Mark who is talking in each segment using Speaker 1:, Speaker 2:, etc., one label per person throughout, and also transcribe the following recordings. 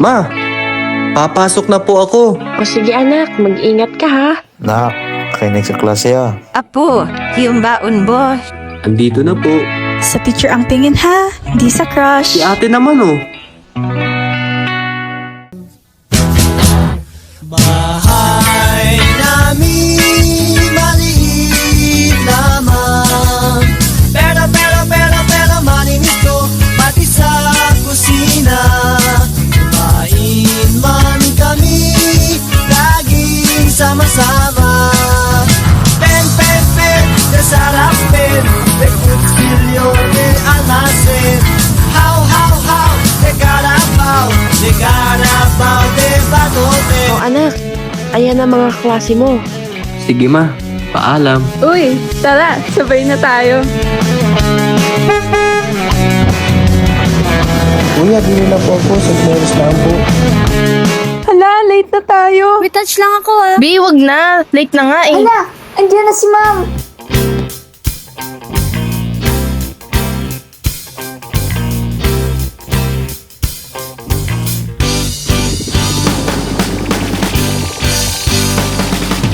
Speaker 1: Ma, papasok na po ako.
Speaker 2: O sige anak, mag-ingat ka ha.
Speaker 3: Nak, nakinig sa klase ah.
Speaker 4: Apo, yung baon mo.
Speaker 1: Andito na po.
Speaker 5: Sa teacher ang tingin ha, di sa crush.
Speaker 1: Si ate naman oh.
Speaker 6: Bahay namin maliit lamang, pero malinis ko pati sa kusina. Kumain man kami laging sama-sama. Pen, de sarap pen, de kutsilyo, de alasen. How, de carabao, de batote.
Speaker 2: O anak, ayan ang mga klase mo.
Speaker 1: Sige ma, paalam.
Speaker 7: Uy, tara, sabay na tayo.
Speaker 3: Kuya, bili na po ako. Sagmeros lang po.
Speaker 7: Hala, late na tayo.
Speaker 8: Retouch lang ako ah.
Speaker 7: B, wag na. Late na nga eh.
Speaker 8: Hala, andiyan na si ma'am.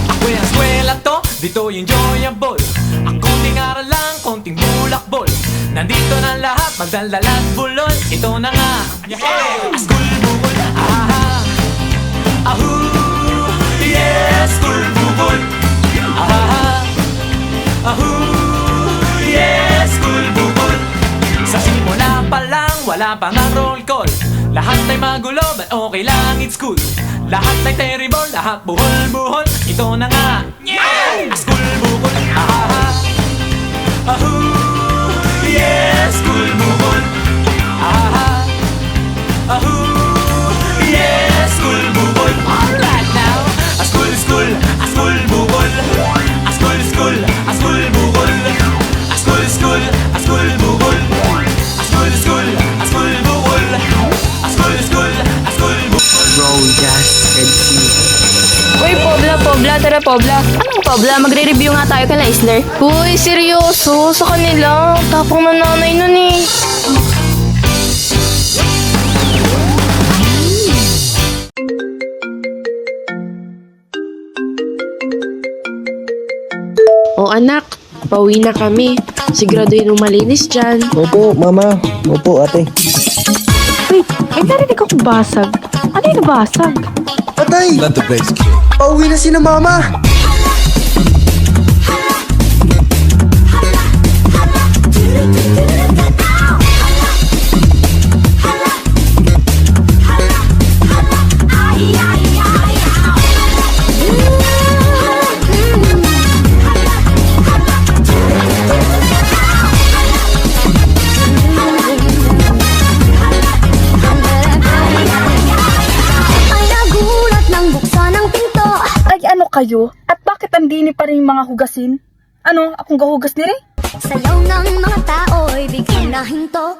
Speaker 6: Ako yung eskwela to, dito yung enjoyable. Ang konting aral lang, konting bulakbol. Nandito na lahat, magdaldalat bulol. Ito na nga, school bukol. Ah, ahu, yes, school bukol. Ah, ahu, yes, school bukol. Sa simula pa lang, wala pang ang roll call. Lahat ay magulo, but okay lang, it's cool. Lahat ay terrible, lahat buhol-buhol. Ito na nga, school bukol. Ah, ahu, yes, school bukol. Ah, ahu, yes, school bukol. Alright now, a school bukol. A school, bukol. A school bukol. A school bukol. A school bukol. A school bukol.
Speaker 1: Bro, just MC.
Speaker 7: Uy, Pobla, tara Pobla. Anong Pobla? Magre-review nga tayo kay Isler. Uy, seryoso? Sa kanila? Tapang na nanay nun eh.
Speaker 2: O anak, pauwi na kami. Siguraduhin mo malinis dyan.
Speaker 3: Opo, mama. Opo, ate.
Speaker 7: Wait, may narinig akong basag. Ano yung basag?
Speaker 1: Patay!
Speaker 6: Let the bass kick.
Speaker 1: Pauwi na si na mama!
Speaker 8: Ay nagulat nang buksan ang pinto.
Speaker 5: Ay, ano kayo? At bakit andini pa rin yung mga hugasin? Ano, akong gahugas nila?
Speaker 8: Sayaw ng mga tao'y bigyan na hinto.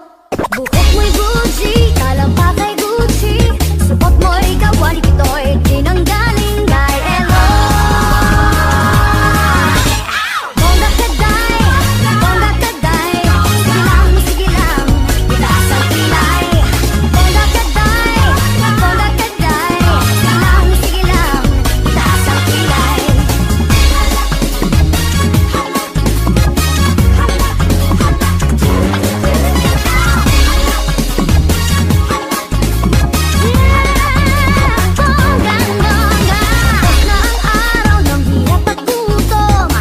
Speaker 8: Buhok mo'y Gucci, talampa kay Gucci. Supot mo'y kawali pito'y tinanggaling kay Eloy. Bongga kaday, sige lang, itaas ang kilay. Bongga kaday, sige lang, itaas ang kilay.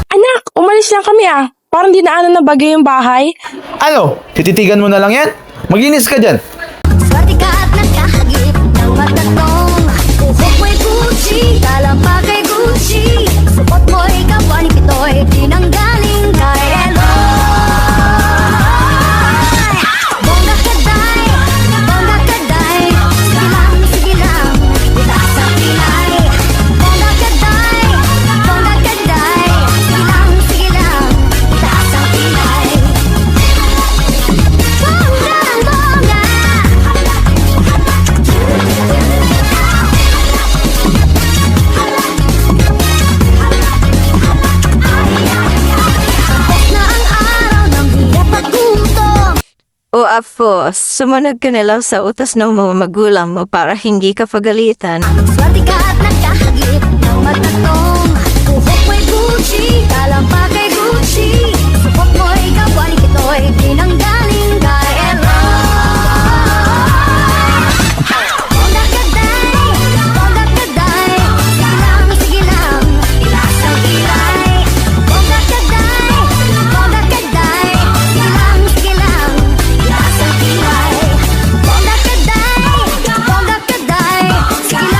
Speaker 7: Anak, umalis lang kami ah. Parang dinaanan na bagay yung bahay.
Speaker 3: Ano? Tititigan mo na lang yan? Maglinis ka dyan.
Speaker 8: Swerte ka at nakahagip ng matatong. Buhok mo'y Gucci, talampa kay Gucci. Supot mo'y kawani pito'y tinanggaling kay Eloy. Bongga kaday, sige lang, itaas ang kilay. Bongga kaday, sige lang, itaas ang kilay. Bongga, bongga.
Speaker 4: Tapos, sumunod ka na lang sa utos ng mga magulang mo para hindi ka pagalitan.
Speaker 8: Swerte ka at nagkahagip ng matatong Buhok mo'y Gucci, talampakay Gucci Supot mo'y kapwa ni Kitoy, pinanggaling kay Eloy Pondak kaday, sige lang, itaas ang kilay Pondak kaday, sige lang, itaas ang kilay Pondak kaday, sige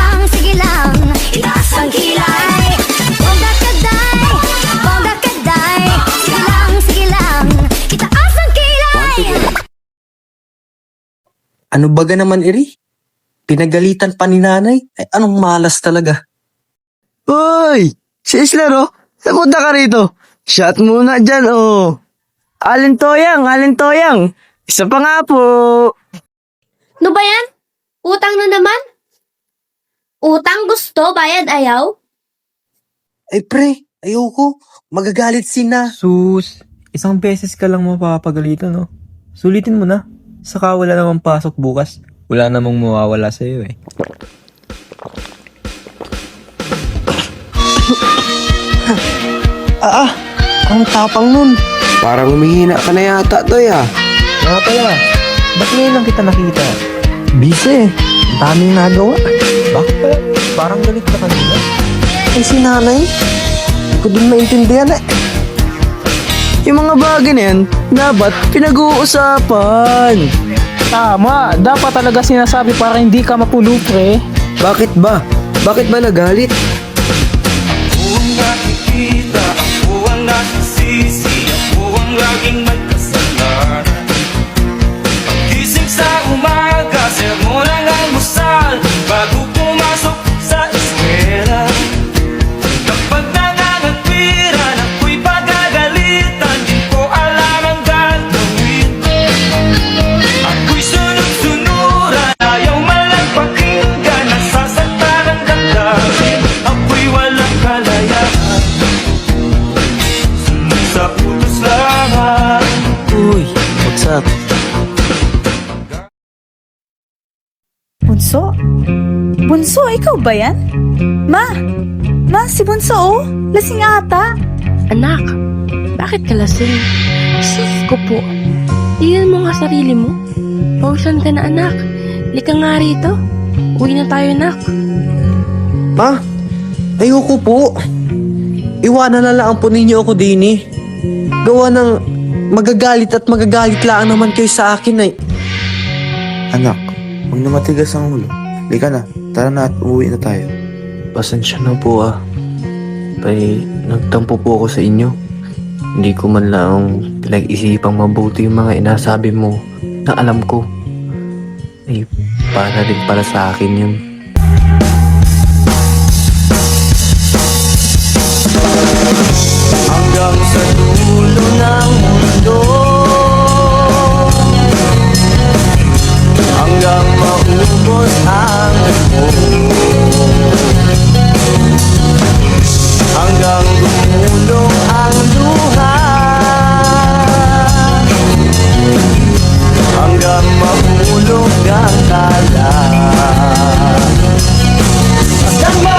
Speaker 8: lang, itaas ang kilay Pondak kaday, sige lang, itaas ang kilay
Speaker 1: Ano baga naman, Iri? Pinagalitan pa ni nanay? Ay, anong malas talaga?
Speaker 9: Uy! Si Isler, oh. Napunta ka rito. Shot muna dyan, oh. Alin toyang. Isa pa nga po.
Speaker 8: No ba yan? Utang na naman? Utang gusto, bayad ayaw?
Speaker 1: Ay, pre, ayoko. Magagalit sina.
Speaker 10: Sus, isang beses ka lang mapapagalitan, no? Sulitin mo na. Saka wala namang pasok bukas. Wala namang mawawala sa'yo, eh.
Speaker 1: Ang tapang nun.
Speaker 9: Parang humihina ka na yata, Toy, ah.
Speaker 10: Nga pala, ba't ngayon lang kita nakita?
Speaker 1: Busy eh. Ang daming nagawa.
Speaker 10: Bakit pala? Parang galit ka kanina.
Speaker 1: Ay, si nanay. Hindi ko din maintindihan eh.
Speaker 9: Yung mga bagay na yan, dapat pinag-uusapan.
Speaker 11: Tama, dapat talaga sinasabi para hindi ka mapulo, pre.
Speaker 9: Bakit ba? Bakit ba nagalit?
Speaker 6: Kung nakikita, ako ang nasisisi, ako ang laging may kasalanan. Pagising sa umaga, sermon ang almusal, bago pumasok sa eskwela. Kapag nangangatwiran, ako'y pagagalitan, di ko alam ang gagawin. Ako'y sunod-sunuran, ayaw malagpakinggan, nasasaktan ang damdamin. Ako'y walang kalayaan, sunod sa utos lamang.
Speaker 1: Uy, what's up?
Speaker 5: Bunso? Bunso, ikaw ba yan? Ma, si Bunso oh. Lasing ata.
Speaker 2: Anak, bakit ka lasing? Sus ko po. Tingnan mo nga sarili mo. Pawisan ka na, anak. Lika nga rito. Uwi na tayo, anak.
Speaker 1: Ma, ayoko po. Iwanan na lang po ninyo ako din eh. Gawa ng magagalit lang naman kayo sa akin eh.
Speaker 3: Anak, huwag na matigas ang ulo. Lika na, tara na at uuwi na tayo.
Speaker 1: Pasensya na po ah. Nagtampo po ako sa inyo. Hindi ko man lang pinag-isipang mabuti yung mga inasabi mo na alam ko. Eh, para din pala sa akin yun.
Speaker 6: Hanggang sa dulo ng mundo, hanggang maubos ang nagpo, hanggang dumulong ang luha, hanggang mahulog ang kala. Masdan mo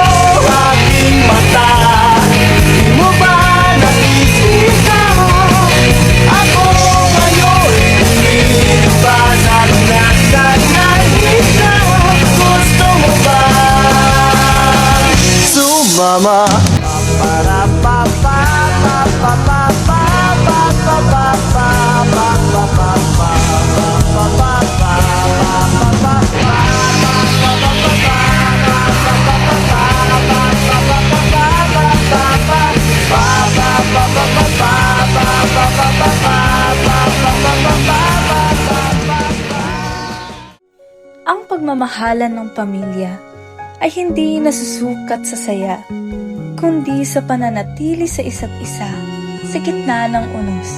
Speaker 6: aking mata, di mo ba nakikita? Ako ngayon umiibasan na kanalita. Gusto mo ba sumama? Para pa pa pa pa pa pa pa pa pa pa pa pa pa pa.
Speaker 5: Ang pagmamahalan ng pamilya ay hindi nasusukat sa saya, kundi sa pananatili sa isa't isa sa gitna ng unos.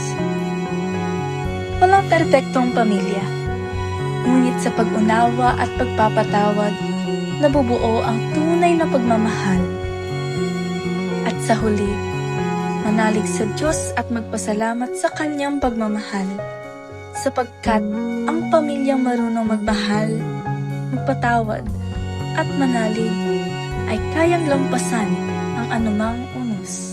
Speaker 5: Walang perpektong pamilya, ngunit sa pag-unawa at pagpapatawad, nabubuo ang tunay na pagmamahal. At sa huli, manalig sa Diyos at magpasalamat sa Kanyang pagmamahal, sapagkat Ang pamilyang marunong magmahal, magpatawad, at manalig ay kayang lampasan ang anumang unos.